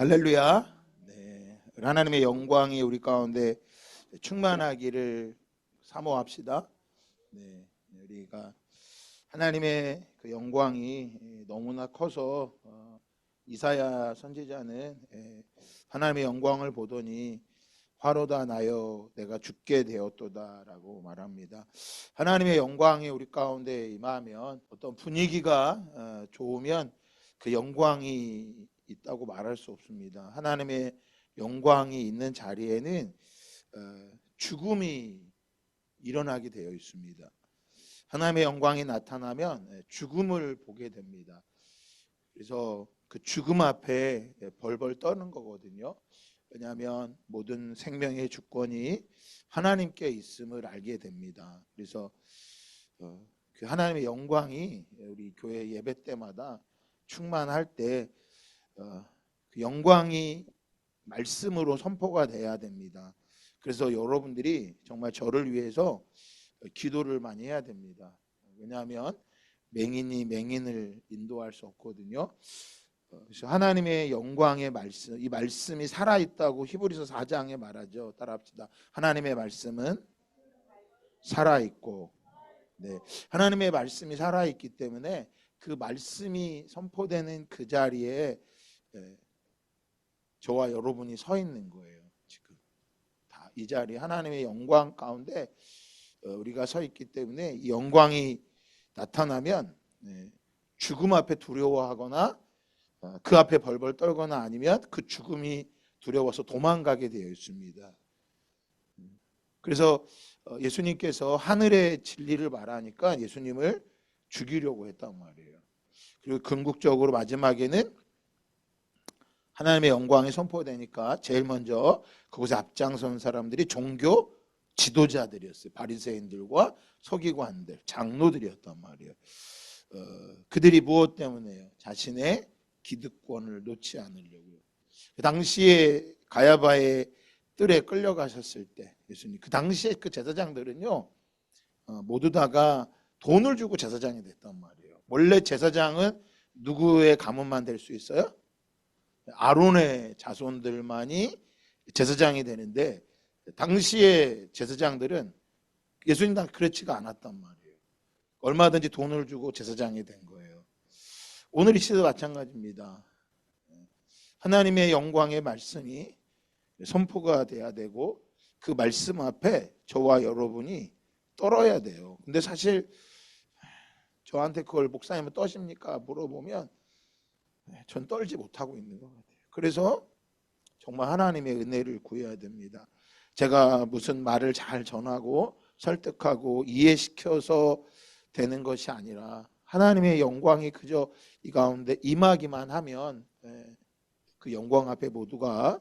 할렐루야. 네, 하나님의 영광이 우리 가운데 충만하기를 사모합시다. 네, 우리가 하나님의 그 영광이 너무나 커서 이사야 선지자는 하나님의 영광을 보더니 화로다 나여 내가 죽게 되었도다라고 말합니다. 하나님의 영광이 우리 가운데 임하면 어떤 분위기가 좋으면 그 영광이 있다고 말할 수 없습니다. 하나님의 영광이 있는 자리에는 죽음이 일어나게 되어 있습니다. 하나님의 영광이 나타나면 죽음을 보게 됩니다. 그래서 그 죽음 앞에 벌벌 떠는 거거든요. 왜냐하면 모든 생명의 주권이 하나님께 있음을 알게 됩니다. 그래서 그 하나님의 영광이 우리 교회 예배 때마다 충만할 때 그 영광이 말씀으로 선포가 돼야 됩니다. 그래서 여러분들이 정말 저를 위해서 기도를 많이 해야 됩니다. 왜냐하면 맹인이 맹인을 인도할 수 없거든요. 그래서 하나님의 영광의 말씀, 이 말씀이 살아있다고 히브리서 4장에 말하죠. 따라합시다. 하나님의 말씀은 살아있고, 네, 하나님의 말씀이 살아있기 때문에 그 말씀이 선포되는 그 자리에 저와 여러분이 서 있는 거예요. 지금 다 이 자리 하나님의 영광 가운데 우리가 서 있기 때문에 이 영광이 나타나면 죽음 앞에 두려워하거나 그 앞에 벌벌 떨거나 아니면 그 죽음이 두려워서 도망가게 되어 있습니다. 그래서 예수님께서 하늘의 진리를 말하니까 예수님을 죽이려고 했단 말이에요. 그리고 궁극적으로 마지막에는 하나님의 영광이 선포되니까 제일 먼저 그곳에 앞장선 사람들이 종교 지도자들이었어요. 바리새인들과 서기관들, 장로들이었단 말이에요. 그들이 무엇 때문에요? 자신의 기득권을 놓지 않으려고요. 그 당시에 가야바의 뜰에 끌려가셨을 때 예수님, 그 당시에 그 제사장들은요 모두 다가 돈을 주고 제사장이 됐단 말이에요. 원래 제사장은 누구의 가문만 될 수 있어요? 아론의 자손들만이 제사장이 되는데 당시의 제사장들은 예수님 당 그렇지가 않았단 말이에요. 얼마든지 돈을 주고 제사장이 된 거예요. 오늘 이 시대도 마찬가지입니다. 하나님의 영광의 말씀이 선포가 돼야 되고 그 말씀 앞에 저와 여러분이 떨어야 돼요. 근데 사실 저한테 그걸 목사님은 떠십니까? 물어보면 전 떨지 못하고 있는 것 같아요. 그래서 정말 하나님의 은혜를 구해야 됩니다. 제가 무슨 말을 잘 전하고 설득하고 이해시켜서 되는 것이 아니라 하나님의 영광이 그저 이 가운데 임하기만 하면 그 영광 앞에 모두가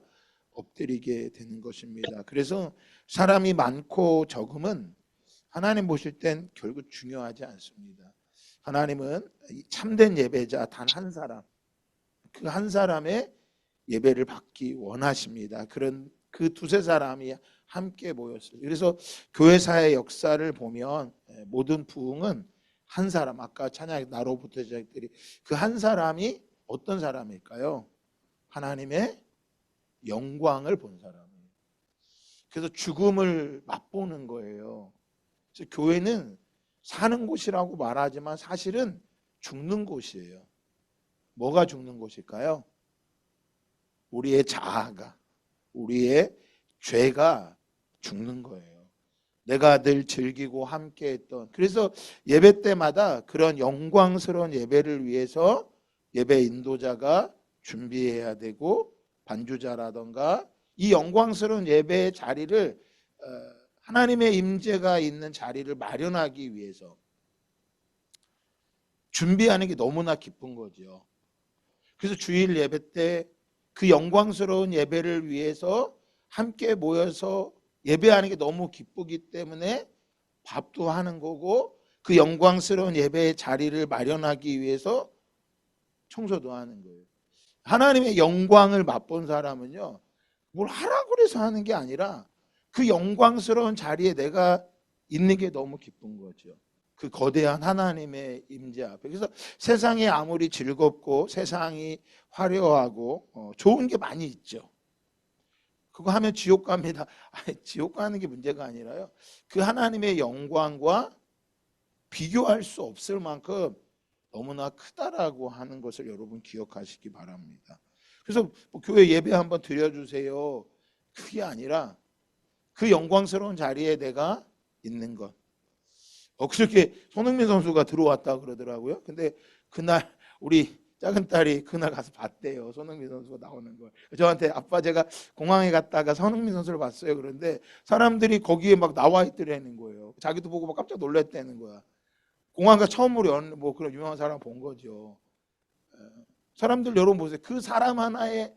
엎드리게 되는 것입니다. 그래서 사람이 많고 적음은 하나님 보실 땐 결국 중요하지 않습니다. 하나님은 참된 예배자 단 한 사람, 그 한 사람의 예배를 받기 원하십니다. 그런 그 두세 사람이 함께 모였어요. 그래서 교회사의 역사를 보면 모든 부흥은 한 사람, 아까 찬양 나로부터 시작들이 그 한 사람이 어떤 사람일까요? 하나님의 영광을 본 사람이에요. 그래서 죽음을 맛보는 거예요. 그래서 교회는 사는 곳이라고 말하지만 사실은 죽는 곳이에요. 뭐가 죽는 곳일까요? 우리의 자아가, 우리의 죄가 죽는 거예요. 내가 늘 즐기고 함께했던, 그래서 예배 때마다 그런 영광스러운 예배를 위해서 예배 인도자가 준비해야 되고 반주자라던가 이 영광스러운 예배의 자리를 하나님의 임재가 있는 자리를 마련하기 위해서 준비하는 게 너무나 기쁜 거죠. 그래서 주일 예배 때 그 영광스러운 예배를 위해서 함께 모여서 예배하는 게 너무 기쁘기 때문에 밥도 하는 거고 그 영광스러운 예배의 자리를 마련하기 위해서 청소도 하는 거예요. 하나님의 영광을 맛본 사람은요 뭘 하라고 그래서 하는 게 아니라 그 영광스러운 자리에 내가 있는 게 너무 기쁜 거죠. 그 거대한 하나님의 임재 앞에. 그래서 세상이 아무리 즐겁고 세상이 화려하고 좋은 게 많이 있죠. 그거 하면 지옥 갑니다. 아니, 지옥 가는 게 문제가 아니라요. 그 하나님의 영광과 비교할 수 없을 만큼 너무나 크다라고 하는 것을 여러분 기억하시기 바랍니다. 그래서 뭐 교회 예배 한번 드려주세요. 그게 아니라 그 영광스러운 자리에 내가 있는 것. 그렇게 손흥민 선수가 들어왔다 그러더라고요. 근데 그날 우리 작은 딸이 그날 가서 봤대요. 손흥민 선수가 나오는 걸. 저한테 아빠 제가 공항에 갔다가 손흥민 선수를 봤어요. 그런데 사람들이 거기에 막 나와 있더라는 거예요. 자기도 보고 막 깜짝 놀랐다는 거야. 공항가 처음으로 뭐 그런 유명한 사람 본 거죠. 사람들 여러분 보세요. 그 사람 하나에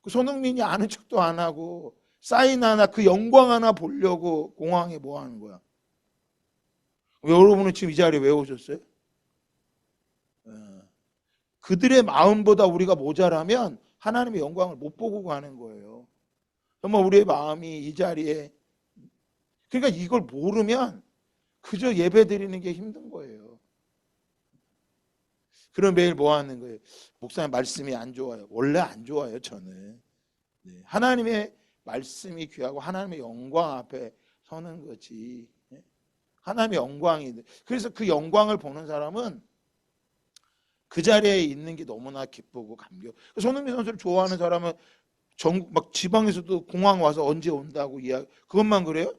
그 손흥민이 아는 척도 안 하고 사인 하나 그 영광 하나 보려고 공항에 뭐 하는 거야. 여러분은 지금 이 자리에 왜 오셨어요? 그들의 마음보다 우리가 모자라면 하나님의 영광을 못 보고 가는 거예요. 정말 우리의 마음이 이 자리에, 그러니까 이걸 모르면 그저 예배 드리는 게 힘든 거예요. 그럼 매일 뭐 하는 거예요? 목사님 말씀이 안 좋아요. 원래 안 좋아요, 저는. 네. 하나님의 말씀이 귀하고 하나님의 영광 앞에 서는 거지. 하나님의 영광이. 그래서 그 영광을 보는 사람은 그 자리에 있는 게 너무나 기쁘고 감격. 손흥민 선수를 좋아하는 사람은 전국 막 지방에서도 공항 와서 언제 온다고 이야기. 그것만 그래요?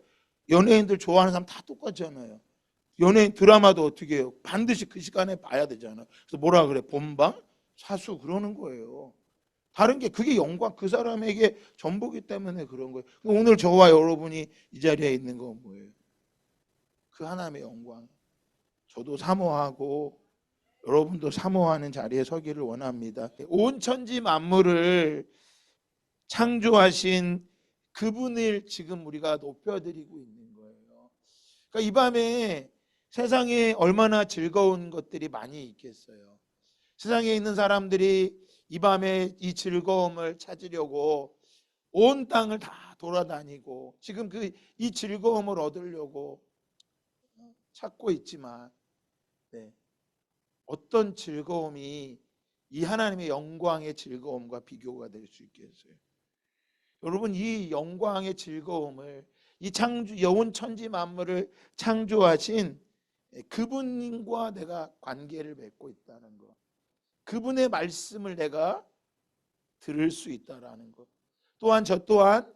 연예인들 좋아하는 사람 다 똑같잖아요. 연예인 드라마도 어떻게 해요? 반드시 그 시간에 봐야 되잖아요. 그래서 뭐라 그래? 본방 사수 그러는 거예요. 다른 게 그게 영광 그 사람에게 전부기 때문에 그런 거예요. 오늘 저와 여러분이 이 자리에 있는 건 뭐예요? 그 하나님의 영광. 저도 사모하고 여러분도 사모하는 자리에 서기를 원합니다. 온 천지 만물을 창조하신 그분을 지금 우리가 높여드리고 있는 거예요. 그러니까 이 밤에 세상에 얼마나 즐거운 것들이 많이 있겠어요. 세상에 있는 사람들이 이 밤에 이 즐거움을 찾으려고 온 땅을 다 돌아다니고 지금 이 즐거움을 얻으려고 찾고 있지만 네. 어떤 즐거움이 이 하나님의 영광의 즐거움과 비교가 될 수 있겠어요? 여러분 이 영광의 즐거움을 이 창조 여온 천지 만물을 창조하신 그분과 내가 관계를 맺고 있다는 것, 그분의 말씀을 내가 들을 수 있다라는 것, 또한 저 또한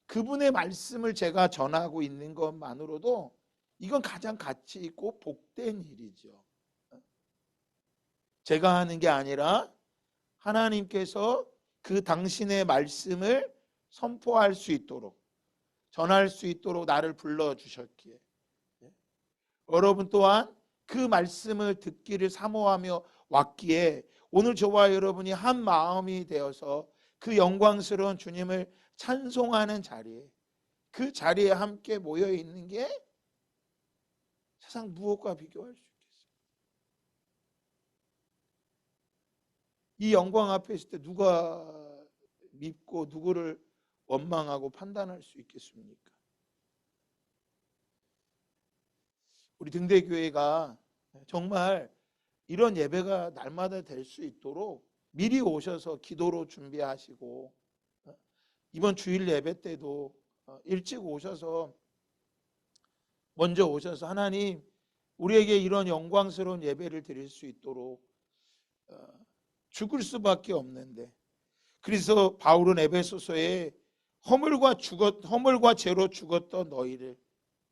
그분의 말씀을 제가 전하고 있는 것만으로도 이건 가장 가치 있고 복된 일이죠. 제가 하는 게 아니라 하나님께서 그 당신의 말씀을 선포할 수 있도록 전할 수 있도록 나를 불러주셨기에 여러분 또한 그 말씀을 듣기를 사모하며 왔기에 오늘 저와 여러분이 한 마음이 되어서 그 영광스러운 주님을 찬송하는 자리에 그 자리에 함께 모여 있는 게 세상 무엇과 비교할 수 있겠어요? 이 영광 앞에 있을 때 누가 믿고 누구를 원망하고 판단할 수 있겠습니까? 우리 등대교회가 정말 이런 예배가 날마다 될 수 있도록 미리 오셔서 기도로 준비하시고 이번 주일 예배 때도 일찍 오셔서 먼저 오셔서 하나님 우리에게 이런 영광스러운 예배를 드릴 수 있도록 죽을 수밖에 없는데 그래서 바울은 에베소서에 허물과 죄로 죽었던 너희를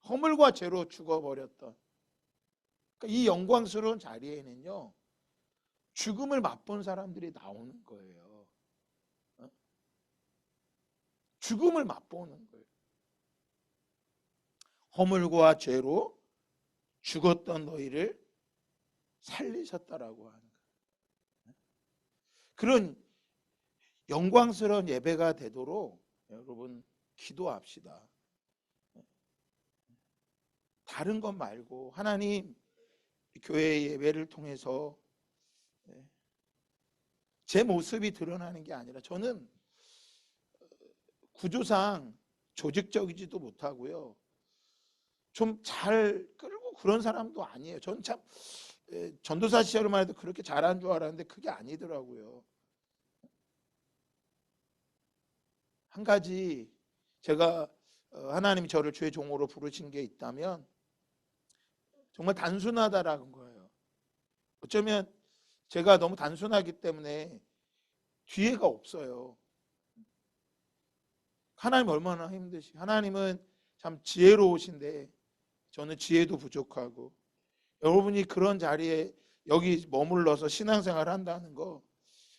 허물과 죄로 죽어버렸던 그러니까 이 영광스러운 자리에는요 죽음을 맛본 사람들이 나오는 거예요. 죽음을 맛보는 거예요. 허물과 죄로 죽었던 너희를 살리셨다라고 하는 거예요. 그런 영광스러운 예배가 되도록 여러분 기도합시다. 다른 것 말고 하나님 교회 예배를 통해서 제 모습이 드러나는 게 아니라 저는 구조상 조직적이지도 못하고요. 좀 잘 끌고 그런 사람도 아니에요. 전 참 전도사 시절만 해도 그렇게 잘한 줄 알았는데 그게 아니더라고요. 한 가지 제가 하나님이 저를 주의 종으로 부르신 게 있다면 정말 단순하다라는 거예요. 어쩌면 제가 너무 단순하기 때문에 뒤에가 없어요. 하나님 얼마나 힘드시. 하나님은 참 지혜로우신데 저는 지혜도 부족하고, 여러분이 그런 자리에 여기 머물러서 신앙생활을 한다는 거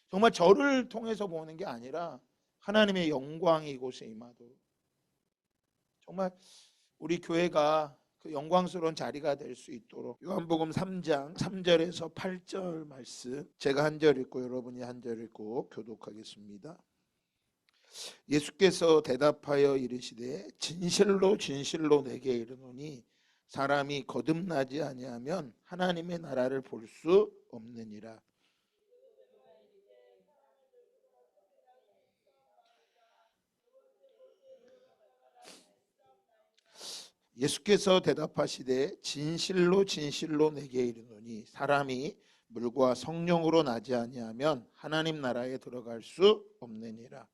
정말 저를 통해서 보는 게 아니라 하나님의 영광이 이곳에 임하도록 정말 우리 교회가 그 영광스러운 자리가 될 수 있도록 요한복음 3장 3절에서 8절 말씀 제가 한 절 읽고 여러분이 한 절 읽고 교독하겠습니다. 예수께서 대답하여 이르시되 진실로 진실로 내게 이르노니 사람이 거듭나지 아니하면 하나님의 나라를 볼 수 없느니라. 예수께서 대답하시되 진실로 진실로 내게 이르노니 사람이 물과 성령으로 나지 아니하면 하나님 나라에 들어갈 수 없느니라.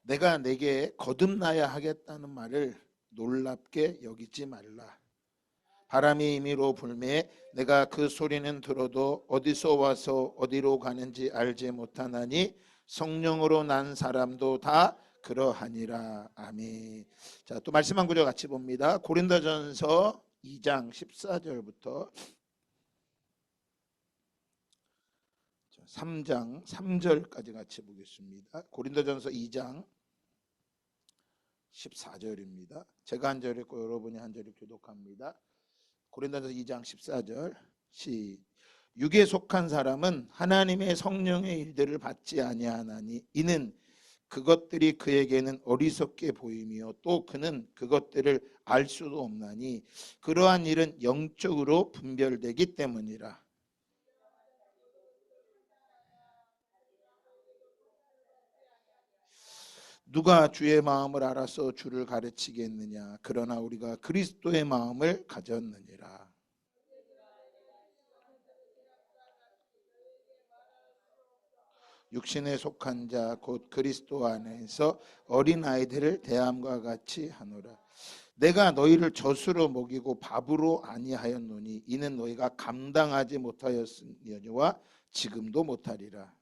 내가 내게 거듭나야 하겠다는 말을 놀랍게 여기지 말라. 바람이 임의로 불매 내가 그 소리는 들어도 어디서 와서 어디로 가는지 알지 못하나니 성령으로 난 사람도 다 그러하니라. 아멘. 자, 또 말씀 한 구절 같이 봅니다. 고린도전서 2장 14절부터 3장 3절까지 같이 보겠습니다. 고린도전서 2장 14절입니다. 제가 한 절 읽고 여러분이 한 절을 교독합니다. 고린도전서 2장 14절 육에 속한 사람은 하나님의 성령의 일들을 받지 아니하나니 이는 그것들이 그에게는 어리석게 보이며 또 그는 그것들을 알 수도 없나니 그러한 일은 영적으로 분별되기 때문이라. 누가 주의 마음을 알아서 주를 가르치겠느냐. 그러나 우리가 그리스도의 마음을 가졌느니라. 육신에 속한 자 곧 그리스도 안에서 어린아이들을 대함과 같이 하노라. 내가 너희를 젖으로 먹이고 밥으로 아니하였노니 이는 너희가 감당하지 못하였으니와 지금도 못하리라.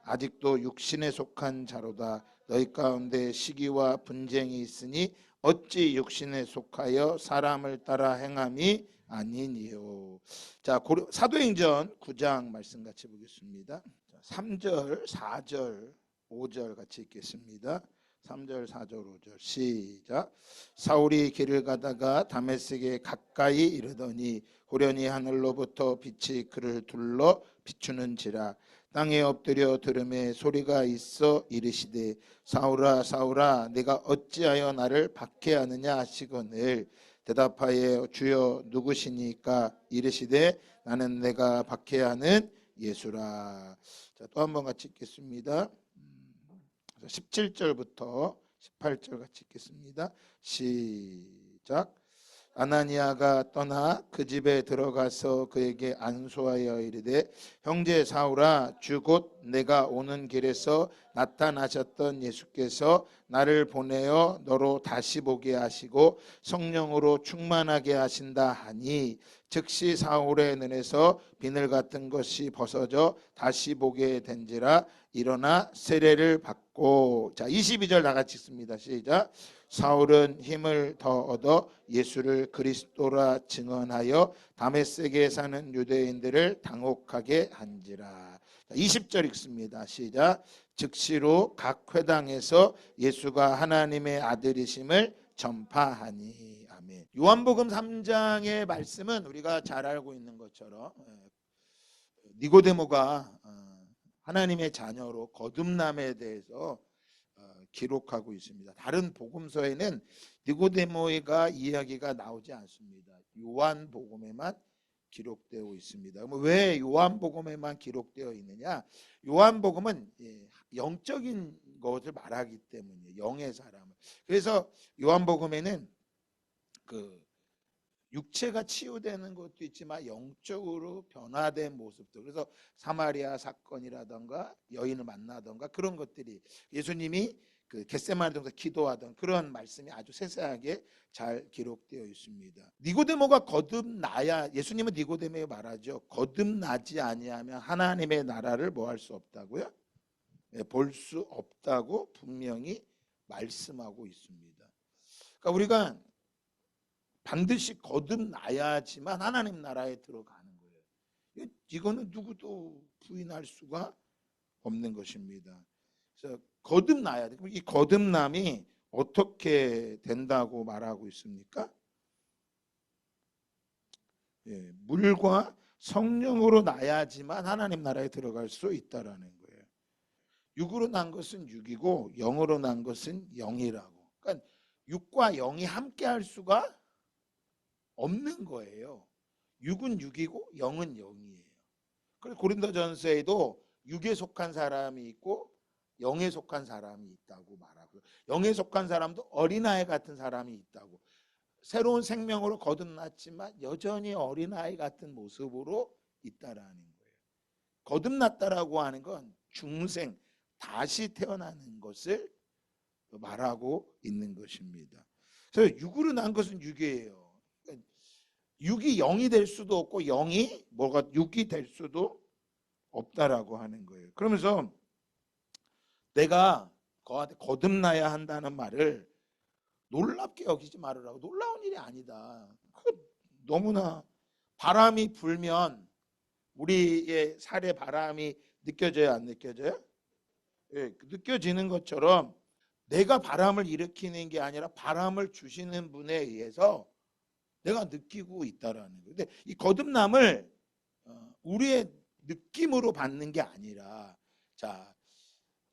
아직도 육신에 속한 자로다. 너희 가운데 시기와 분쟁이 있으니 어찌 육신에 속하여 사람을 따라 행함이 아니니요. 자, 사도행전 9장 말씀 같이 보겠습니다. 3절, 4절, 5절 같이 읽겠습니다. 3절, 4절, 5절 시작. 사울이 길을 가다가 다메섹에 가까이 이르더니 호련히 하늘로부터 빛이 그를 둘러 비추는지라. 땅에 엎드려 들음에 소리가 있어 이르시되 사울아 사울아 내가 어찌하여 나를 박해하느냐 하시거늘 대답하여 주여 누구시니까 이르시되 나는 내가 박해하는 예수라. 자, 또 한 번 같이 읽겠습니다. 17절부터 18절 같이 읽겠습니다. 시작. 아나니아가 떠나 그 집에 들어가서 그에게 안수하여 이르되 형제 사울아 주 곧 내가 오는 길에서 나타나셨던 예수께서 나를 보내어 너로 다시 보게 하시고 성령으로 충만하게 하신다 하니 즉시 사울의 눈에서 비늘 같은 것이 벗어져 다시 보게 된지라. 일어나 세례를 받고. 자, 22절 나같이 읽습니다. 시작. 사울은 힘을 더 얻어 예수를 그리스도라 증언하여 다메섹에 사는 유대인들을 당혹하게 한지라. 20절 읽습니다. 시작. 즉시로 각 회당에서 예수가 하나님의 아들이심을 전파하니. 아멘. 요한복음 3장의 말씀은 우리가 잘 알고 있는 것처럼 니고데모가 하나님의 자녀로 거듭남에 대해서 기록하고 있습니다. 다른 복음서에는 니고데모가 이야기가 나오지 않습니다. 요한복음에만 기록되어 있습니다. 왜 요한복음에만 기록되어 있느냐? 요한복음은 영적인 것을 말하기 때문이에요. 영의 사람을. 그래서 요한복음에는 그 육체가 치유되는 것도 있지만 영적으로 변화된 모습도, 그래서 사마리아 사건이라던가 여인을 만나던가 그런 것들이 예수님이 그 겟세마네 동산 기도하던 그런 말씀이 아주 세세하게 잘 기록되어 있습니다. 니고데모가 거듭나야, 예수님은 니고데모에 말하죠. 거듭나지 아니하면 하나님의 나라를 뭐 할 수 없다고요? 볼 수 없다고 분명히 말씀하고 있습니다. 그러니까 우리가 반드시 거듭나야지만 하나님 나라에 들어가는 거예요. 이거는 누구도 부인할 수가 없는 것입니다. 그래서 거듭나야 돼. 이 거듭남이 어떻게 된다고 말하고 있습니까? 물과 성령으로 나야지만 하나님 나라에 들어갈 수 있다라는 거예요. 육으로 난 것은 육이고 영으로 난 것은 영이라고. 그러니까 육과 영이 함께 할 수가 없는 거예요. 육은 육이고 영은 영이에요. 그래서 고린도전서에도 육에 속한 사람이 있고 영에 속한 사람이 있다고 말하고요. 영에 속한 사람도 어린아이 같은 사람이 있다고. 새로운 생명으로 거듭났지만 여전히 어린아이 같은 모습으로 있다라는 거예요. 거듭났다라고 하는 건 중생, 다시 태어나는 것을 말하고 있는 것입니다. 그래서 육으로 난 것은 육이에요. 육이 영이 될 수도 없고 영이 뭐가 육이 될 수도 없다라고 하는 거예요. 그러면서 내가 거듭나야 한다는 말을 놀랍게 여기지 말으라고. 놀라운 일이 아니다. 너무나 바람이 불면 우리의 살에 바람이 느껴져요, 안 느껴져요? 느껴지는 것처럼 내가 바람을 일으키는 게 아니라 바람을 주시는 분에 의해서 내가 느끼고 있다라는 거예요. 근데 이 거듭남을 우리의 느낌으로 받는 게 아니라, 자,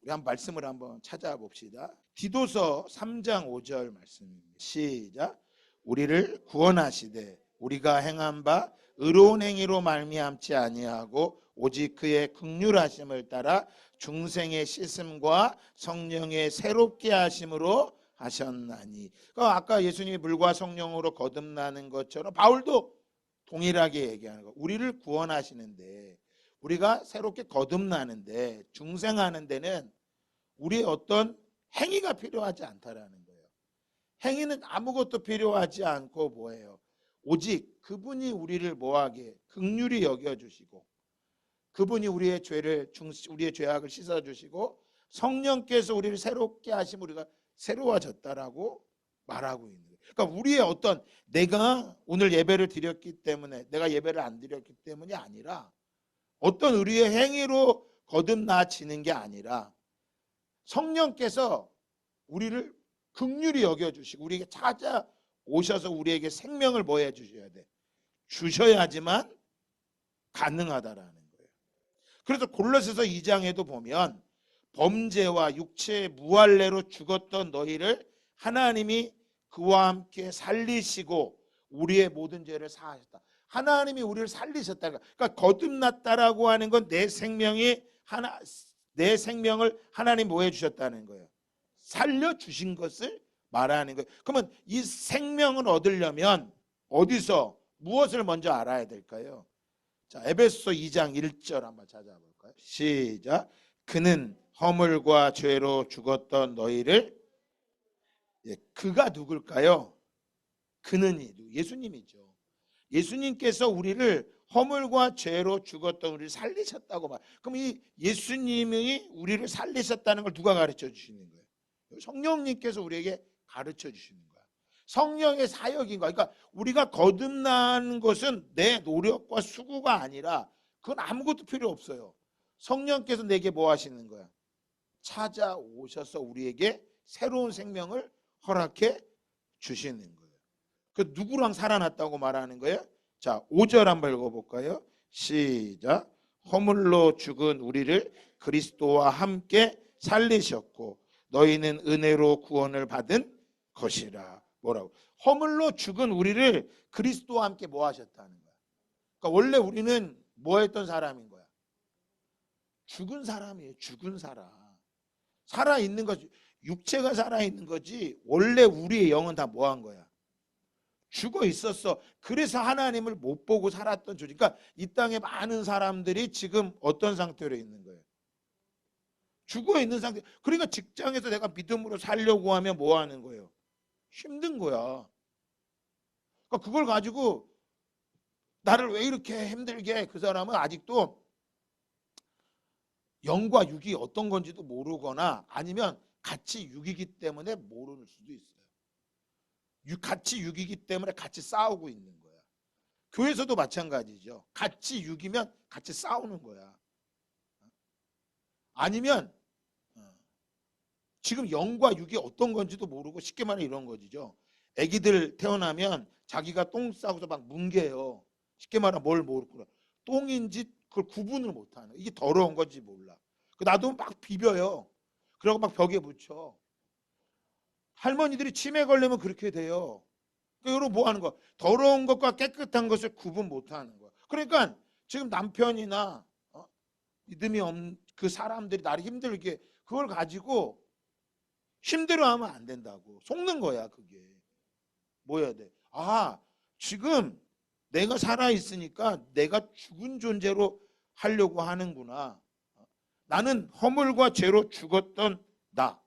우리 한 말씀을 한번 찾아봅시다. 디도서 3장 5절 말씀입니다. 시작. 우리를 구원하시되 우리가 행한 바 의로운 행위로 말미암지 아니하고 오직 그의 긍휼하심을 따라 중생의 씻음과 성령의 새롭게 하심으로 하셨나니. 그러니까 아까 예수님이 물과 성령으로 거듭나는 것처럼 바울도 동일하게 얘기하는 거. 우리를 구원하시는데, 우리가 새롭게 거듭나는데, 중생하는 데는 우리의 어떤 행위가 필요하지 않다라는 거예요. 행위는 아무것도 필요하지 않고 뭐예요? 오직 그분이 우리를 뭐하게 긍휼히 여겨주시고, 그분이 우리의 죄악을 씻어주시고, 성령께서 우리를 새롭게 하시면 우리가 새로워졌다라고 말하고 있는 거예요. 그러니까 우리의 어떤, 내가 오늘 예배를 드렸기 때문에, 내가 예배를 안 드렸기 때문이 아니라 어떤 우리의 행위로 거듭나지는 게 아니라 성령께서 우리를 긍휼히 여겨주시고 우리에게 찾아오셔서 우리에게 생명을 뭐 해주셔야 돼? 주셔야지만 가능하다라는 거예요. 그래서 골로새서 2장에도 보면 범죄와 육체의 무할례로 죽었던 너희를 하나님이 그와 함께 살리시고 우리의 모든 죄를 사하셨다. 하나님이 우리를 살리셨다. 그러니까 거듭났다라고 하는 건 내 생명을 하나님 뭐 해주셨다는 거예요? 살려주신 것을 말하는 거예요. 그러면 이 생명을 얻으려면 어디서 무엇을 먼저 알아야 될까요? 자, 에베소서 2장 1절 한번 찾아볼까요? 시작. 그는 허물과 죄로 죽었던 너희를, 그가 누굴까요? 그는 예수님이죠. 예수님께서 우리를 허물과 죄로 죽었던 우리를 살리셨다고 말. 그럼 이 예수님이 우리를 살리셨다는 걸 누가 가르쳐 주시는 거예요? 성령님께서 우리에게 가르쳐 주시는 거야. 성령의 사역인 거야. 그러니까 우리가 거듭나는 것은 내 노력과 수고가 아니라 그건 아무것도 필요 없어요. 성령께서 내게 뭐 하시는 거야? 찾아오셔서 우리에게 새로운 생명을 허락해 주시는 거예요. 그 누구랑 살아났다고 말하는 거예요? 자, 5절 한번 읽어볼까요? 시작. 허물로 죽은 우리를 그리스도와 함께 살리셨고 너희는 은혜로 구원을 받은 것이라. 뭐라고? 허물로 죽은 우리를 그리스도와 함께 뭐 하셨다는 거야? 그러니까 원래 우리는 뭐 했던 사람인 거야? 죽은 사람이에요. 죽은 사람. 살아있는 거지. 육체가 살아있는 거지. 원래 우리의 영은 다 뭐 한 거야? 죽어 있었어. 그래서 하나님을 못 보고 살았던 존재. 그러니까 이 땅에 많은 사람들이 지금 어떤 상태로 있는 거예요? 죽어 있는 상태. 그러니까 직장에서 내가 믿음으로 살려고 하면 뭐 하는 거예요? 힘든 거야. 그러니까 그걸 가지고 나를 왜 이렇게 힘들게 해? 그 사람은 아직도 영과 육이 어떤 건지도 모르거나 아니면 같이 육이기 때문에 모르는 수도 있어요. 같이 육이기 때문에 같이 싸우고 있는 거야. 교회에서도 마찬가지죠. 같이 육이면 같이 싸우는 거야. 아니면 지금 영과 육이 어떤 건지도 모르고 쉽게 말해 이런 거지죠. 아기들 태어나면 자기가 똥 싸고서 막 뭉개요. 쉽게 말하면 뭘 모르고 똥인지 그걸 구분을 못하는 거야. 이게 더러운 건지 몰라. 나도 막 비벼요. 그러고 막 벽에 붙여. 할머니들이 치매 걸리면 그렇게 돼요. 그러니까 여러분 뭐 하는 거야? 더러운 것과 깨끗한 것을 구분 못하는 거야. 그러니까 지금 남편이나 믿음이 없는 그 사람들이 나를 힘들게 그걸 가지고 힘들어하면 안 된다고. 속는 거야 그게. 뭐 해야 돼? 지금 내가 살아있으니까 내가 죽은 존재로 하려고 하는구나. 나는 허물과 죄로 죽었던 나.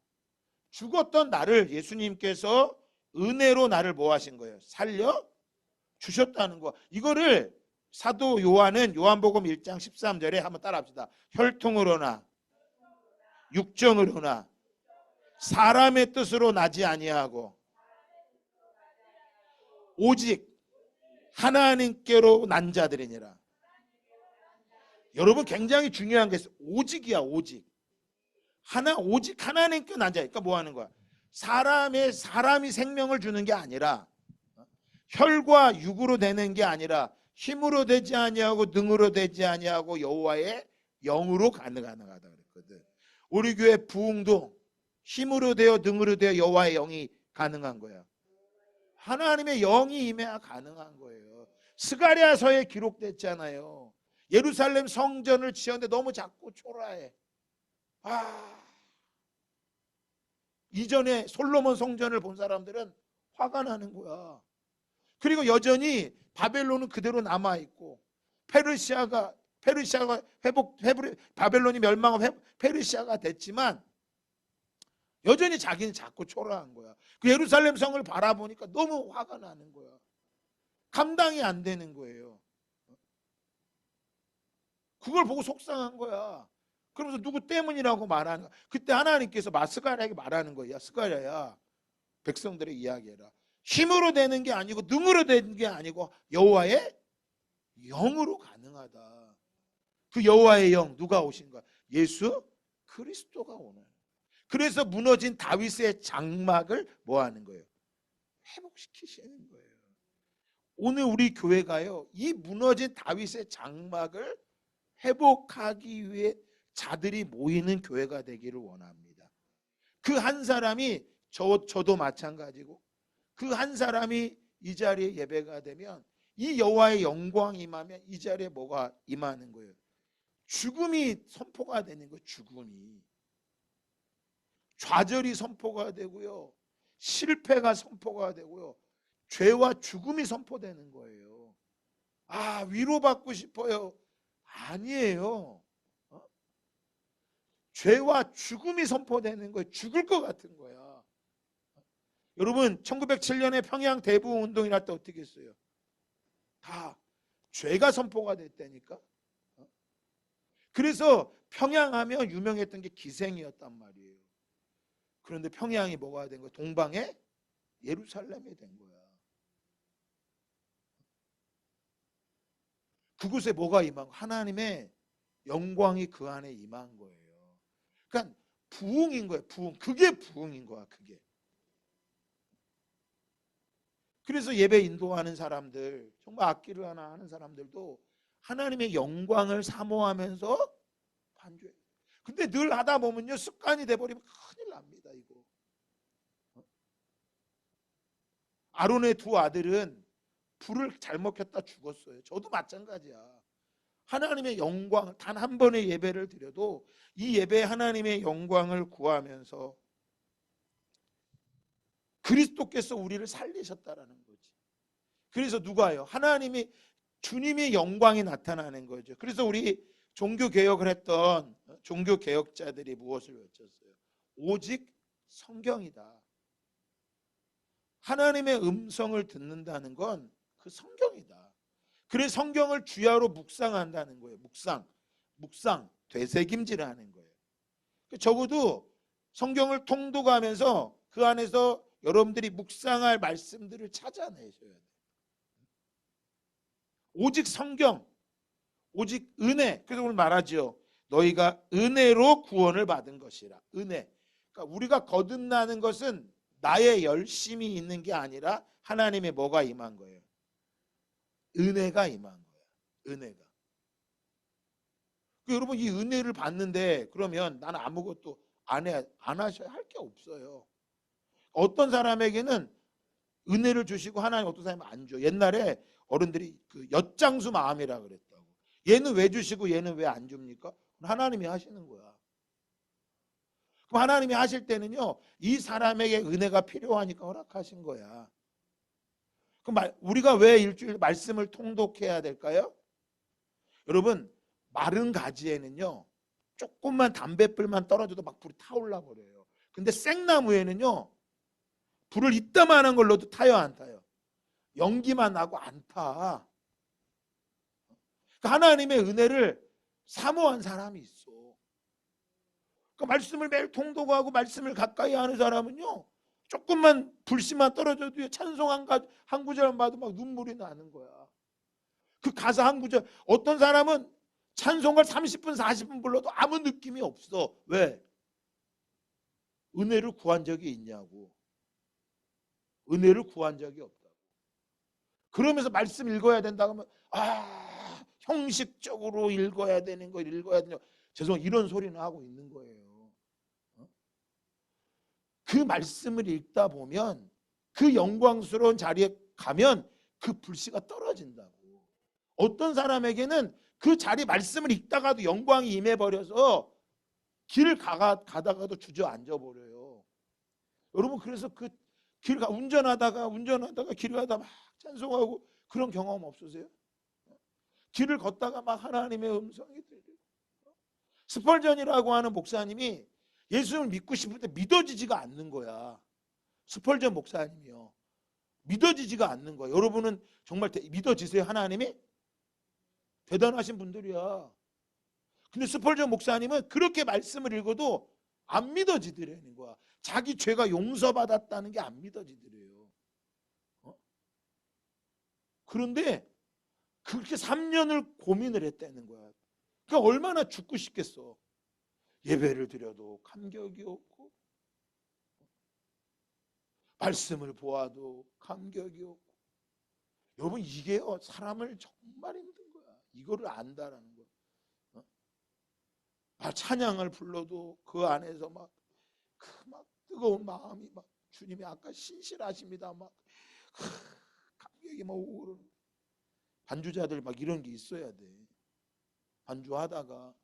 죽었던 나를 예수님께서 은혜로 나를 뭐 하신 거예요? 살려 주셨다는 거. 이거를 사도 요한은 요한복음 1장 13절에 한번 따라합시다. 혈통으로나 육정으로나 사람의 뜻으로 나지 아니하고 오직 하나님께로 난 자들이니라. 여러분 굉장히 중요한 게 있어요. 오직이야 오직. 오직 하나님께 난 자. 그러니까 뭐 하는 거야? 사람이 생명을 주는 게 아니라 혈과 육으로 되는 게 아니라 힘으로 되지 아니하고 능으로 되지 아니하고 여호와의 영으로 가능하다 그랬거든. 우리 교회 부흥도 힘으로 되어 능으로 되어 여호와의 영이 가능한 거야. 하나님의 영이 임해야 가능한 거예요. 스가랴서에 기록됐잖아요. 예루살렘 성전을 지었는데 너무 작고 초라해. 이전에 솔로몬 성전을 본 사람들은 화가 나는 거야. 그리고 여전히 바벨론은 그대로 남아 있고 페르시아가 바벨론이 멸망하고 페르시아가 됐지만 여전히 자기는 작고 초라한 거야. 그 예루살렘 성을 바라보니까 너무 화가 나는 거야. 감당이 안 되는 거예요. 그걸 보고 속상한 거야. 그러면서 누구 때문이라고 말하는 거야. 그때 하나님께서 스가랴에게 말하는 거야. 스가랴야, 백성들의 이야기해라. 힘으로 되는 게 아니고 능으로 되는 게 아니고 여호와의 영으로 가능하다. 그 여호와의 영 누가 오신 거야? 예수 그리스도가 오는. 그래서 무너진 다윗의 장막을 뭐 하는 거예요? 회복시키시는 거예요. 오늘 우리 교회가요, 이 무너진 다윗의 장막을 회복하기 위해 자들이 모이는 교회가 되기를 원합니다. 그 한 사람이 저도 마찬가지고 그 한 사람이 이 자리에 예배가 되면 이 여호와의 영광이 임하면 이 자리에 뭐가 임하는 거예요? 죽음이 선포가 되는 거예요. 죽음이. 좌절이 선포가 되고요. 실패가 선포가 되고요. 죄와 죽음이 선포되는 거예요. 위로받고 싶어요. 아니에요. 죄와 죽음이 선포되는 거예요. 죽을 것 같은 거야. 여러분 1907년에 평양 대부흥 운동이 날 때 어떻게 했어요? 다 죄가 선포가 됐다니까. 그래서 평양하면 유명했던 게 기생이었단 말이에요. 그런데 평양이 뭐가 된 거야? 동방의 예루살렘이 된 거야. 그곳에 뭐가 임한 거야? 하나님의 영광이 그 안에 임한 거예요. 그러니까 부흥인 거예요. 부흥. 그게 부흥인 거야. 그게. 그래서 예배 인도하는 사람들, 정말 악기를 하나 하는 사람들도 하나님의 영광을 사모하면서 반주해요. 근데 늘 하다 보면요, 습관이 돼버리면 큰일 납니다. 이거. 아론의 두 아들은 불을 잘못 켰다 죽었어요. 저도 마찬가지야. 하나님의 영광, 단 한 번의 예배를 드려도 이 예배에 하나님의 영광을 구하면서 그리스도께서 우리를 살리셨다라는 거지. 그래서 누가요? 하나님이, 주님의 영광이 나타나는 거죠. 그래서 우리 종교개혁을 했던 종교개혁자들이 무엇을 외쳤어요? 오직 성경이다. 하나님의 음성을 듣는다는 건 그 성경이다. 그래서 성경을 주야로 묵상한다는 거예요. 묵상, 되새김질을 하는 거예요. 적어도 성경을 통독하면서 그 안에서 여러분들이 묵상할 말씀들을 찾아내셔야 돼요. 오직 성경, 오직 은혜. 그래서 오늘 말하죠. 너희가 은혜로 구원을 받은 것이라. 은혜. 그러니까 우리가 거듭나는 것은 나의 열심이 있는 게 아니라 하나님의 뭐가 임한 거예요? 은혜가 임한 거예요. 은혜가. 여러분 이 은혜를 받는데 그러면 나는 아무것도 안 하셔야 할 게 없어요. 어떤 사람에게는 은혜를 주시고 하나님 어떤 사람은 안 줘. 옛날에 어른들이 그 엿장수 마음이라 그랬다고. 얘는 왜 주시고 얘는 왜 안 줍니까? 하나님이 하시는 거야. 그럼 하나님이 하실 때는요, 이 사람에게 은혜가 필요하니까 허락하신 거야. 그럼 우리가 왜 일주일 말씀을 통독해야 될까요? 여러분, 마른 가지에는요, 조금만 담뱃불만 떨어져도 막 불이 타올라 버려요. 근데 생나무에는요, 불을 이따만한 걸로도 타요, 안 타요? 연기만 나고 안 타. 그러니까 하나님의 은혜를 사모한 사람이 있어. 그 말씀을 매일 통독하고 말씀을 가까이 하는 사람은요, 조금만 불씨만 떨어져도 찬송 한 구절만 봐도 막 눈물이 나는 거야. 그 가사 한 구절. 어떤 사람은 찬송을 30분 40분 불러도 아무 느낌이 없어. 왜? 은혜를 구한 적이 있냐고. 은혜를 구한 적이 없다고. 그러면서 말씀 읽어야 된다고 하면 형식적으로 읽어야 되는 거 읽어야 되는 거. 죄송해요. 이런 소리는 하고 있는 거예요. 그 말씀을 읽다 보면 그 영광스러운 자리에 가면 그 불씨가 떨어진다고. 어떤 사람에게는 그 자리 말씀을 읽다가도 영광이 임해버려서 길을 가다가도 주저앉아 버려요. 여러분 그래서 그 길 운전하다가 길 가다가 막 찬송하고 그런 경험 없으세요? 길을 걷다가 막 하나님의 음성이 들리고. 스펄전이라고 하는 목사님이 예수님을 믿고 싶을 때 믿어지지가 않는 거야. 스펄전 목사님이요. 믿어지지가 않는 거야. 여러분은 정말 믿어지세요? 하나님이? 대단하신 분들이야. 근데 스펄전 목사님은 그렇게 말씀을 읽어도 안 믿어지더라는 거야. 자기 죄가 용서받았다는 게 안 믿어지더래요. 그런데 그렇게 3년을 고민을 했다는 거야. 그러니까 얼마나 죽고 싶겠어. 예배를 드려도 감격이 없고 말씀을 보아도 감격이 없고. 여러분 이게요 사람을 정말 힘든 거야. 이거를 안다라는 거. 찬양을 불러도 그 안에서 막 뜨거운 마음이 막 주님이 아까 신실하십니다 막 감격이 막 오고 그러는. 반주자들 막 이런 게 있어야 돼. 반주하다가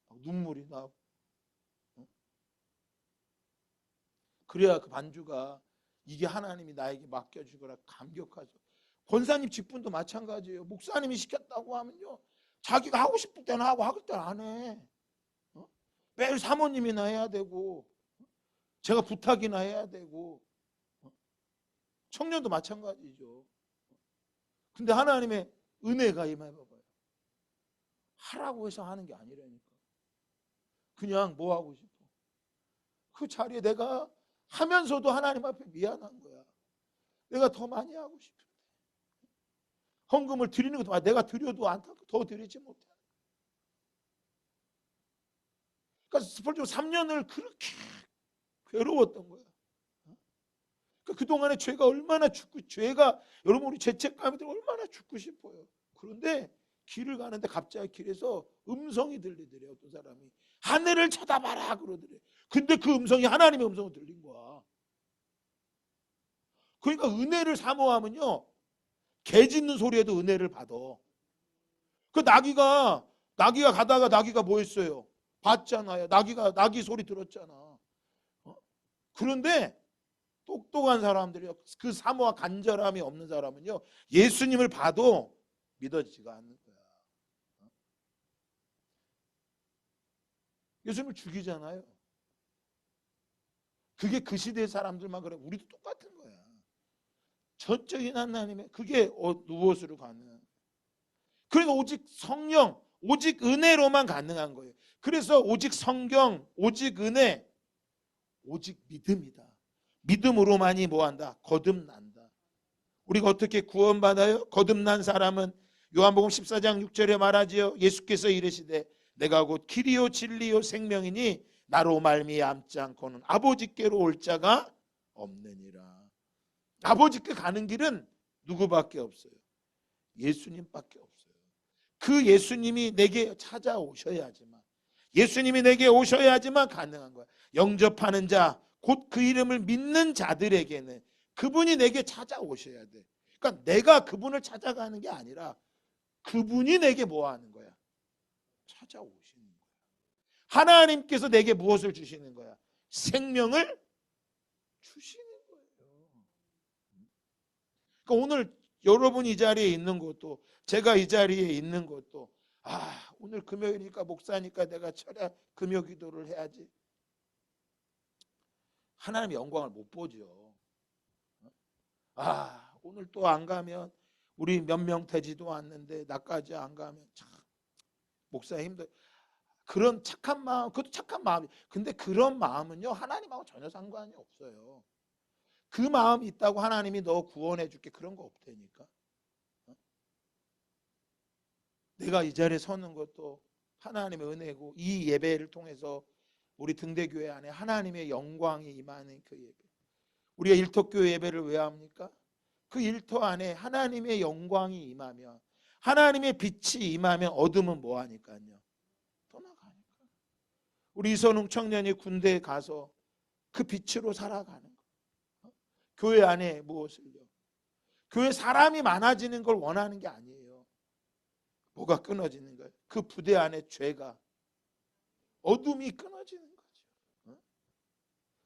막 눈물이 나고. 그래야 그 반주가 이게 하나님이 나에게 맡겨주거라 감격하죠. 권사님 직분도 마찬가지예요. 목사님이 시켰다고 하면요, 자기가 하고 싶을 때는 하고 하길 때는 안 해. 매일 사모님이나 해야 되고 제가 부탁이나 해야 되고. 청년도 마찬가지죠. 근데 하나님의 은혜가 임해봐봐요. 하라고 해서 하는 게 아니라니까. 그냥 뭐 하고 싶어. 그 자리에 내가 하면서도 하나님 앞에 미안한 거야. 내가 더 많이 하고 싶은데. 헌금을 드리는 것도 내가 드려도 안타깝고 더 드리지 못해. 그러니까 스펄전 3년을 그렇게 괴로웠던 거야. 그러니까 그동안에 죄가 얼마나 여러분 우리 죄책감이 들어 얼마나 죽고 싶어요. 그런데 길을 가는데 갑자기 길에서 음성이 들리더래요. 어떤 사람이 하늘을 쳐다봐라 그러더래. 근데 그 음성이 하나님의 음성으로 들린 거야. 그러니까 은혜를 사모하면요, 개 짖는 소리에도 은혜를 받아. 그 나귀가 가다가 나귀가 뭐 했어요? 봤잖아요. 나귀 소리 들었잖아. 그런데 똑똑한 사람들이요, 그 사모와 간절함이 없는 사람은요, 예수님을 봐도 믿어지지가 않는 거야. 예수님을 죽이잖아요. 그게 그 시대의 사람들만 그래. 우리도 똑같은 거야. 전적인 하나님의 그게 무엇으로 가능한? 그러니까 오직 성령, 오직 은혜로만 가능한 거예요. 그래서 오직 성경, 오직 은혜, 오직 믿음이다. 믿음으로만이 뭐한다? 거듭난다. 우리가 어떻게 구원받아요? 거듭난 사람은 요한복음 14장 6절에 말하지요. 예수께서 이르시되 내가 곧 길이요 진리요 생명이니 나로 말미암지 않고는 아버지께로 올 자가 없느니라. 아버지께 가는 길은 누구밖에 없어요? 예수님밖에 없어요. 그 예수님이 내게 찾아오셔야지만, 예수님이 내게 오셔야지만 가능한 거야. 영접하는 자, 곧 그 이름을 믿는 자들에게는 그분이 내게 찾아오셔야 돼. 그러니까 내가 그분을 찾아가는 게 아니라 그분이 내게 뭐 하는 거야? 찾아오시는 거야. 하나님께서 내게 무엇을 주시는 거야? 생명을 주시는 거예요. 그러니까 오늘 여러분이 이 자리에 있는 것도, 제가 이 자리에 있는 것도, 오늘 금요일이니까 목사니까 내가 철야 금요 기도를 해야지. 하나님의 영광을 못 보죠. 오늘 또 안 가면 우리 몇 명 되지도 않는데 나까지 안 가면 참 목사 힘들. 그런 착한 마음, 그것도 착한 마음이. 근데 그런 마음은요, 하나님하고 전혀 상관이 없어요. 그 마음이 있다고 하나님이 너 구원해 줄게, 그런 거 없다니까. 내가 이 자리에 서는 것도 하나님의 은혜고, 이 예배를 통해서 우리 등대교회 안에 하나님의 영광이 임하는 그 예배. 우리가 일터교회 예배를 왜 합니까? 그 일터 안에 하나님의 영광이 임하면, 하나님의 빛이 임하면 어둠은 뭐 하니까요? 떠나가니까. 우리 이선웅 청년이 군대에 가서 그 빛으로 살아가는 거. 교회 안에 무엇을요? 교회 사람이 많아지는 걸 원하는 게 아니에요. 뭐가 끊어지는 거예요? 그 부대 안에 죄가, 어둠이 끊어지는 거죠.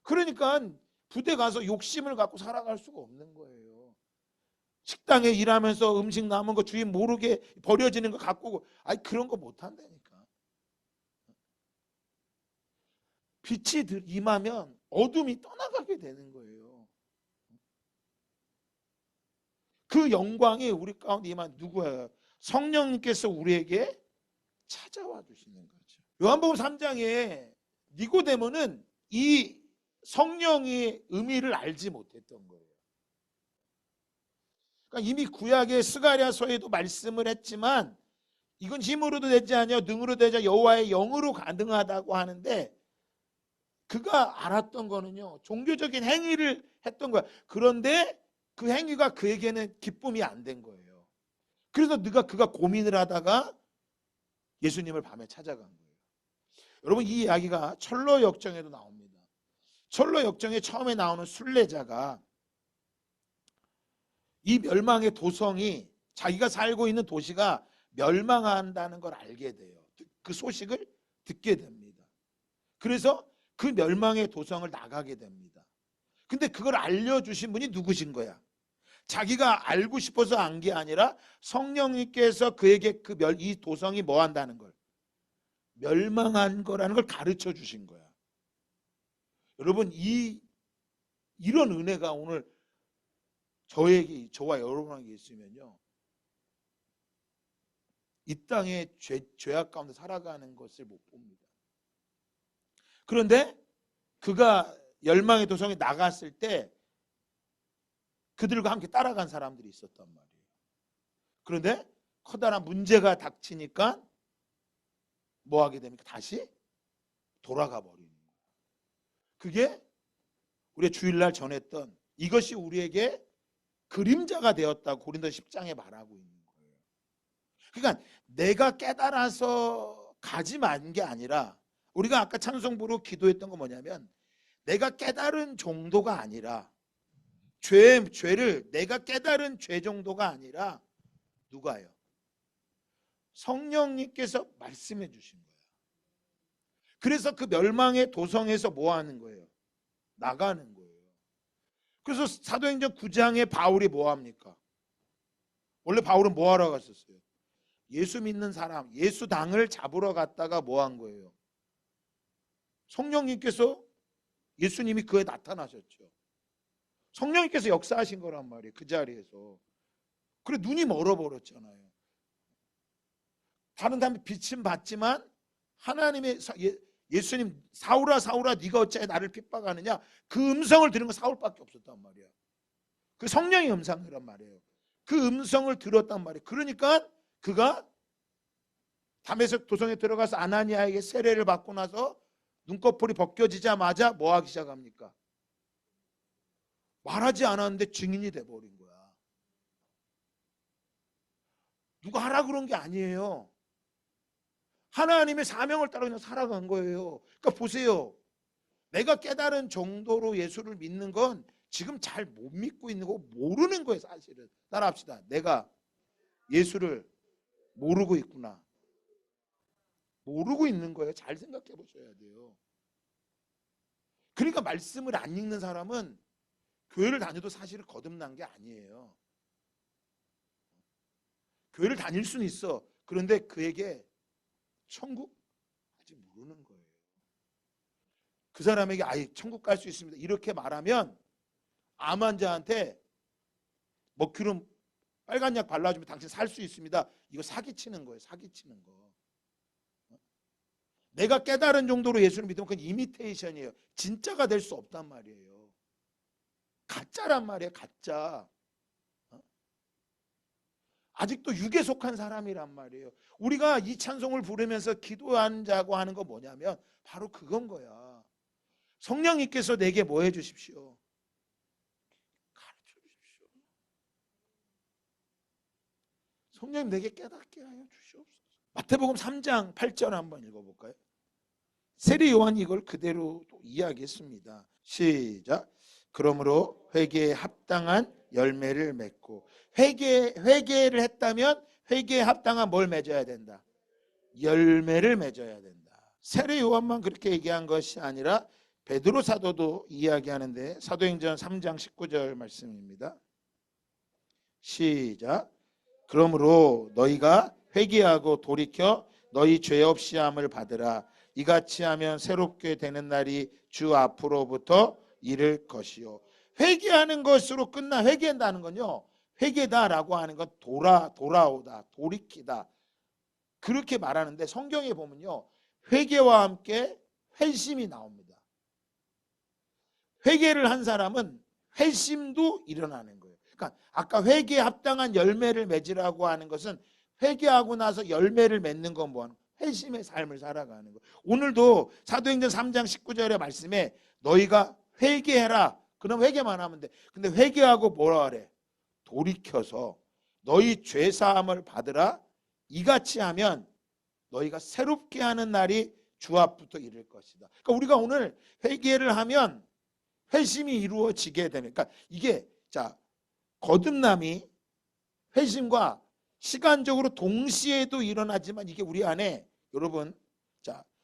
그러니까 부대 가서 욕심을 갖고 살아갈 수가 없는 거예요. 식당에 일하면서 음식 남은 거 주인 모르게 버려지는 거 갖고, 그런 거 못 한다니까. 빛이 임하면 어둠이 떠나가게 되는 거예요. 그 영광이 우리 가운데 임한 누구예요? 성령님께서 우리에게 찾아와 주시는 거죠. 요한복음 3장에 니고데모는 이 성령의 의미를 알지 못했던 거예요. 그러니까 이미 구약의 스가랴서에도 말씀을 했지만, 이건 힘으로도 되지 않냐 능으로 되자 여호와의 영으로 가능하다고 하는데, 그가 알았던 거는요, 종교적인 행위를 했던 거야. 그런데 그 행위가 그에게는 기쁨이 안 된 거예요. 그래서 그가 고민을 하다가 예수님을 밤에 찾아간 거예요. 여러분, 이 이야기가 철로 역정에도 나옵니다. 철로 역정에 처음에 나오는 순례자가 이 멸망의 도성이, 자기가 살고 있는 도시가 멸망한다는 걸 알게 돼요. 그 소식을 듣게 됩니다. 그래서 그 멸망의 도성을 나가게 됩니다. 근데 그걸 알려주신 분이 누구신 거야? 자기가 알고 싶어서 안 게 아니라 성령님께서 그에게 이 도성이 뭐 한다는 걸, 멸망한 거라는 걸 가르쳐 주신 거야. 여러분, 이런 은혜가 오늘 저와 여러분에게 있으면요, 이 땅에 죄악 가운데 살아가는 것을 못 봅니다. 그런데 그가 멸망의 도성에 나갔을 때 그들과 함께 따라간 사람들이 있었단 말이에요. 그런데 커다란 문제가 닥치니까 뭐 하게 됩니까? 다시 돌아가 버리는 거예요. 그게 우리가 주일날 전했던, 이것이 우리에게 그림자가 되었다고 고린도 10장에 말하고 있는 거예요. 그러니까 내가 깨달아서 가지 만 게 아니라, 우리가 아까 찬송부로 기도했던 건 뭐냐면, 내가 깨달은 정도가 아니라 죄를 내가 깨달은 죄 정도가 아니라 누가요? 성령님께서 말씀해 주신 거예요. 그래서 그 멸망의 도성에서 뭐 하는 거예요? 나가는 거예요. 그래서 사도행전 9장에 바울이 뭐 합니까? 원래 바울은 뭐 하러 갔었어요? 예수 믿는 사람, 예수 당을 잡으러 갔다가 뭐 한 거예요? 성령님께서, 예수님이 그에 나타나셨죠. 성령님께서 역사하신 거란 말이에요. 그 자리에서. 그래 눈이 멀어버렸잖아요. 다른 사람이 빛은 봤지만 하나님의 예수님, 사울아 사울아 네가 어찌 나를 핍박하느냐, 그 음성을 들은 건 사울밖에 없었단 말이야. 그 성령의 음성이란 말이에요. 그 음성을 들었단 말이에요. 그러니까 그가 다메섹 도성에 들어가서 아나니아에게 세례를 받고 나서 눈꺼풀이 벗겨지자마자 뭐 하기 시작합니까? 말하지 않았는데 증인이 돼버린 거야. 누가 하라 그런 게 아니에요. 하나님의 사명을 따라 그냥 살아간 거예요. 그러니까 보세요. 내가 깨달은 정도로 예수를 믿는 건 지금 잘 못 믿고 있는 거 모르는 거예요. 사실은. 따라합시다. 내가 예수를 모르고 있구나. 모르고 있는 거예요. 잘 생각해 보셔야 돼요. 그러니까 말씀을 안 읽는 사람은 교회를 다녀도 사실은 거듭난 게 아니에요. 교회를 다닐 수는 있어. 그런데 그에게 천국 아직 모르는 거예요. 그 사람에게 아예 천국 갈 수 있습니다. 이렇게 말하면 암 환자한테 먹기름 빨간 약 발라주면 당신 살 수 있습니다. 이거 사기치는 거예요. 사기치는 거. 내가 깨달은 정도로 예수를 믿으면 그건 이미테이션이에요. 진짜가 될 수 없단 말이에요. 가짜란 말이에요. 가짜. 아직도 육에 속한 사람이란 말이에요. 우리가 이 찬송을 부르면서 기도하자고 하는 거 뭐냐면 바로 그건 거야. 성령님께서 내게 뭐 해주십시오? 가르쳐 주십시오. 성령님 내게 깨닫게 하여 주시옵소서. 마태복음 3장 8절 한번 읽어볼까요? 세례 요한이 이걸 그대로 또 이야기했습니다. 시작. 그러므로 회개에 합당한 열매를 맺고, 회개를 했다면 회개에 합당한 뭘 맺어야 된다? 열매를 맺어야 된다. 세례 요한만 그렇게 얘기한 것이 아니라 베드로 사도도 이야기하는데 사도행전 3장 19절 말씀입니다. 시작. 그러므로 너희가 회개하고 돌이켜 너희 죄 없이 함을 받으라. 이같이 하면 새롭게 되는 날이 주 앞으로부터 이를 것이요. 회개하는 것으로 회개한다는 건요, 회개다라고 하는 건 돌아오다, 돌이키다, 그렇게 말하는데 성경에 보면요, 회개와 함께 회심이 나옵니다. 회개를 한 사람은 회심도 일어나는 거예요. 그러니까 아까 회개에 합당한 열매를 맺으라고 하는 것은 회개하고 나서 열매를 맺는 건 뭐하는 거예요? 회심의 삶을 살아가는 거예요. 오늘도 사도행전 3장 19절의 말씀에 너희가 회개해라. 그럼 회개만 하면 돼. 근데 회개하고 뭐라 그래? 돌이켜서 너희 죄사함을 받으라. 이같이 하면 너희가 새롭게 하는 날이 주 앞부터 이를 것이다. 그러니까 우리가 오늘 회개를 하면 회심이 이루어지게 되는, 그러니까 이게 거듭남이 회심과 시간적으로 동시에도 일어나지만 이게 우리 안에, 여러분,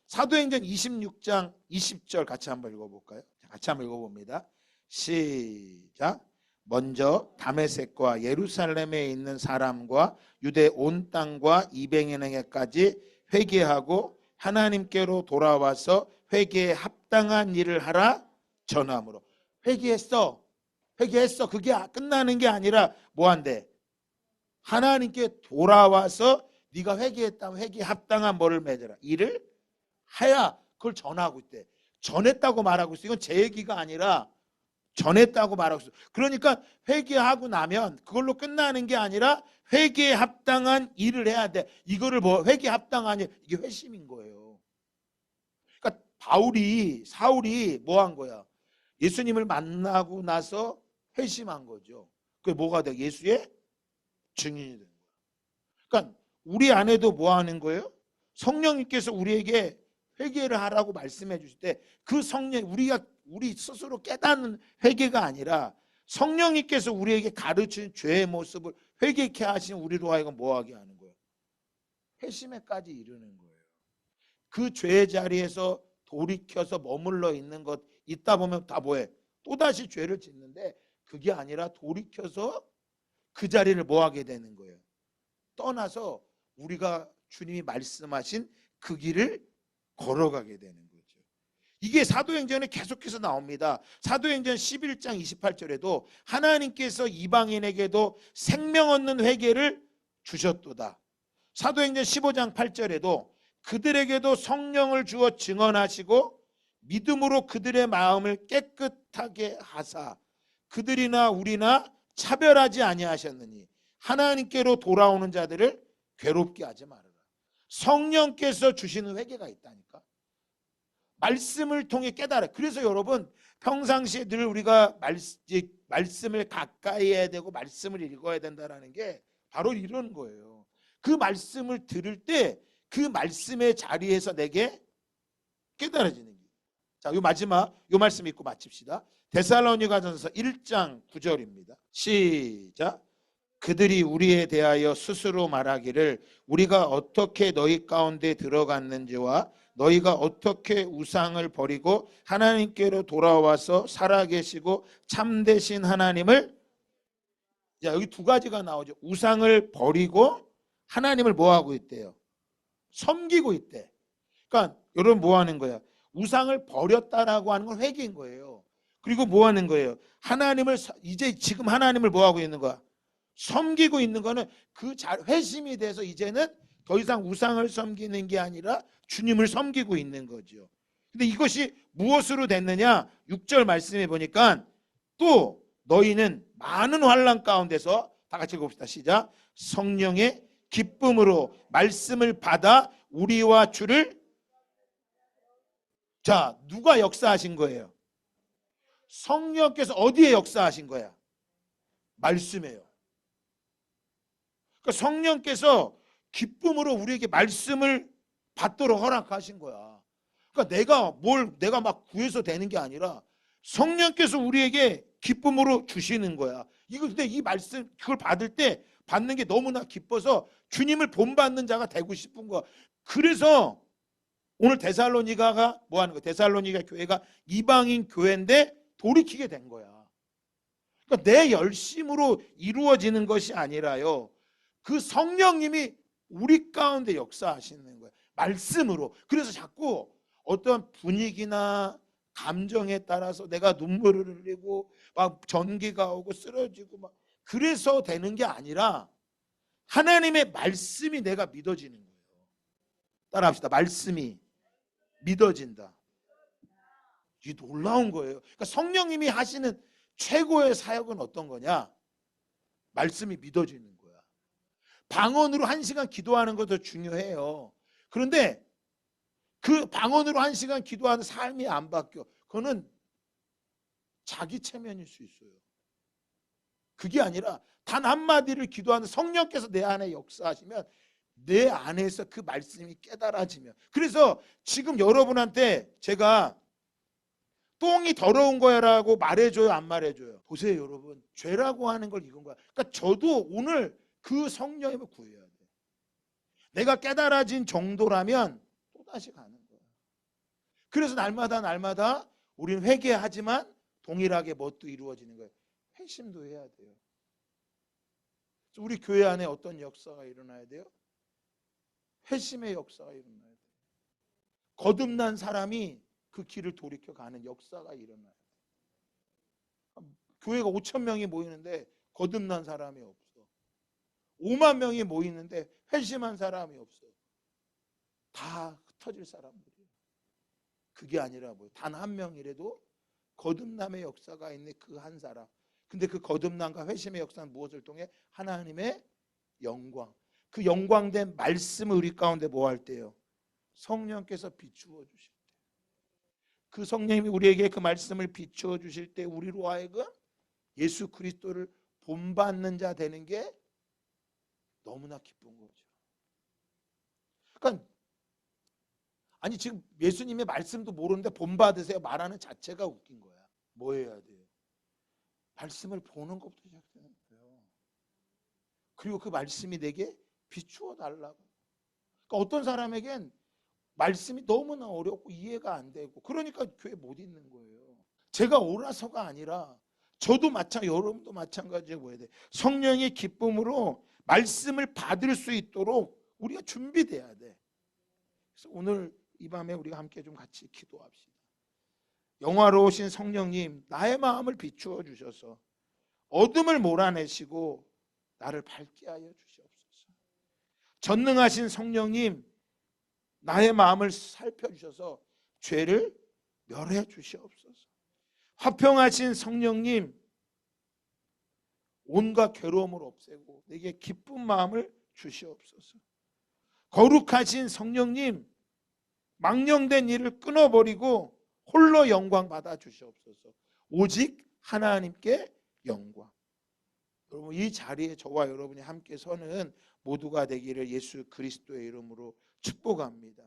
사도행전 26장 20절 같이 한번 읽어볼까요? 같이 한번 읽어봅니다. 시작. 먼저 다메섹과 예루살렘에 있는 사람과 유대 온 땅과 이방인에게까지 회개하고 하나님께로 돌아와서 회개에 합당한 일을 하라 전함으로. 회개했어. 그게 끝나는 게 아니라 뭐 한대? 하나님께 돌아와서 네가 회개했다면 회개에 합당한 뭐를 맺어라. 일을 해야 그걸 전하고 있대. 전했다고 말하고 있어. 이건 제 얘기가 아니라 전했다고 말하고 있어. 그러니까 회개하고 나면 그걸로 끝나는 게 아니라 회개에 합당한 일을 해야 돼. 이거를 회개에 합당한 일, 이게 회심인 거예요. 그러니까 사울이 뭐 한 거야? 예수님을 만나고 나서 회심한 거죠. 그게 뭐가 돼? 예수의 증인이 되는 거예요. 그러니까 우리 안에도 뭐 하는 거예요? 성령님께서 우리에게 회개를 하라고 말씀해 주실 때 그 성령, 우리 스스로 깨닫는 회개가 아니라 성령님께서 우리에게 가르치는 죄의 모습을 회개케 하신 우리로 하여금 뭐하게 하는 거예요? 회심에까지 이르는 거예요. 그 죄의 자리에서 돌이켜서 머물러 있는 것 있다 보면 다 뭐해? 또다시 죄를 짓는데 그게 아니라 돌이켜서 그 자리를 뭐하게 되는 거예요? 떠나서 우리가 주님이 말씀하신 그 길을 걸어가게 되는 거죠. 이게 사도행전에 계속해서 나옵니다. 사도행전 11장 28절에도 하나님께서 이방인에게도 생명 얻는 회개를 주셨도다. 사도행전 15장 8절에도 그들에게도 성령을 주어 증언하시고 믿음으로 그들의 마음을 깨끗하게 하사 그들이나 우리나 차별하지 아니하셨느니 하나님께로 돌아오는 자들을 괴롭게 하지 말아라. 성령께서 주시는 회개가 있다니까. 말씀을 통해 깨달아. 그래서 여러분 평상시에 늘 우리가 말씀을 가까이 해야 되고 말씀을 읽어야 된다는 게 바로 이런 거예요. 그 말씀을 들을 때 그 말씀의 자리에서 내게 깨달아지는 게. 자, 요 마지막 요 말씀 읽고 마칩시다. 데살로니가전서 1장 9절입니다. 시작. 그들이 우리에 대하여 스스로 말하기를 우리가 어떻게 너희 가운데 들어갔는지와 너희가 어떻게 우상을 버리고 하나님께로 돌아와서 살아계시고 참되신 하나님을, 자, 여기 두 가지가 나오죠. 우상을 버리고 하나님을 뭐하고 있대요? 섬기고 있대. 그러니까 여러분 뭐 하는 거야? 우상을 버렸다라고 하는 건 회개인 거예요. 그리고 뭐 하는 거예요? 하나님을 이제 지금 하나님을 뭐 하고 있는 거야? 섬기고 있는 거는 그 회심이 돼서 이제는 더 이상 우상을 섬기는 게 아니라 주님을 섬기고 있는 거죠. 근데 이것이 무엇으로 됐느냐? 6절 말씀해 보니까 또 너희는 많은 환난 가운데서 다 같이 읽어봅시다. 시작. 성령의 기쁨으로 말씀을 받아 우리와 주를, 자, 누가 역사하신 거예요? 성령께서 어디에 역사하신 거야? 말씀이에요. 그러니까 성령께서 기쁨으로 우리에게 말씀을 받도록 허락하신 거야. 그러니까 내가 막 구해서 되는 게 아니라 성령께서 우리에게 기쁨으로 주시는 거야. 이거 근데 이 말씀 그걸 받을 때 받는 게 너무나 기뻐서 주님을 본받는 자가 되고 싶은 거야. 그래서 오늘 데살로니가가 뭐 하는 거야? 데살로니가 교회가 이방인 교회인데 돌이키게 된 거야. 그러니까 내 열심으로 이루어지는 것이 아니라요. 그 성령님이 우리 가운데 역사하시는 거예요. 말씀으로. 그래서 자꾸 어떤 분위기나 감정에 따라서 내가 눈물을 흘리고 막 전기가 오고 쓰러지고 막 그래서 되는 게 아니라 하나님의 말씀이 내가 믿어지는 거예요. 따라합시다. 말씀이 믿어진다. 이게 놀라운 거예요. 그러니까 성령님이 하시는 최고의 사역은 어떤 거냐? 말씀이 믿어지는 거야. 방언으로 1시간 기도하는 것도 중요해요. 그런데 그 방언으로 1시간 기도하는 삶이 안 바뀌어. 그거는 자기 체면일 수 있어요. 그게 아니라 단 한마디를 기도하는 성령께서 내 안에 역사하시면 내 안에서 그 말씀이 깨달아지면. 그래서 지금 여러분한테 제가 똥이 더러운 거야라고 말해줘요, 안 말해줘요? 보세요, 여러분. 죄라고 하는 걸 이건 거야. 그러니까 저도 오늘 그 성령님을 구해야 돼. 내가 깨달아진 정도라면 또다시 가는 거야. 그래서 날마다 우리는 회개하지만 동일하게 뭣도 이루어지는 거예요. 회심도 해야 돼요. 우리 교회 안에 어떤 역사가 일어나야 돼요? 회심의 역사가 일어나야 돼요. 거듭난 사람이 그 길을 돌이켜 가는 역사가 일어나요. 교회가 5천 명이 모이는데 거듭난 사람이 없어. 5만 명이 모이는데 회심한 사람이 없어. 다 흩어질 사람들이에요. 그게 아니라 뭐 단 한 명이라도 거듭남의 역사가 있는 그 한 사람. 근데 그 거듭남과 회심의 역사는 무엇을 통해? 하나님의 영광. 그 영광된 말씀을 우리 가운데 뭐 할 때요? 성령께서 비추어 주실 때. 그 성령님이 우리에게 그 말씀을 비추어 주실 때 우리로 하여금 예수 그리스도를 본받는 자 되는 게 너무나 기쁜 거죠. 그러니까 아니 지금 예수님의 말씀도 모르는데 본받으세요 말하는 자체가 웃긴 거야. 뭐 해야 돼요? 말씀을 보는 것부터 시작되는 거예요. 그리고 그 말씀이 내게 비추어 달라고. 그러니까 어떤 사람에겐 말씀이 너무나 어렵고 이해가 안 되고 그러니까 교회 못 있는 거예요. 제가 옳아서가 아니라 저도 여러분도 마찬가지로 뭐야 돼. 성령의 기쁨으로 말씀을 받을 수 있도록 우리가 준비돼야 돼. 그래서 오늘 이 밤에 우리가 함께 좀 같이 기도합시다. 영화로우신 성령님, 나의 마음을 비추어 주셔서 어둠을 몰아내시고 나를 밝게 하여 주시옵소서. 전능하신 성령님, 나의 마음을 살펴주셔서 죄를 멸해 주시옵소서. 화평하신 성령님, 온갖 괴로움을 없애고 내게 기쁜 마음을 주시옵소서. 거룩하신 성령님, 망령된 일을 끊어버리고 홀로 영광 받아 주시옵소서. 오직 하나님께 영광. 여러분, 이 자리에 저와 여러분이 함께 서는 모두가 되기를 예수 그리스도의 이름으로 축복합니다.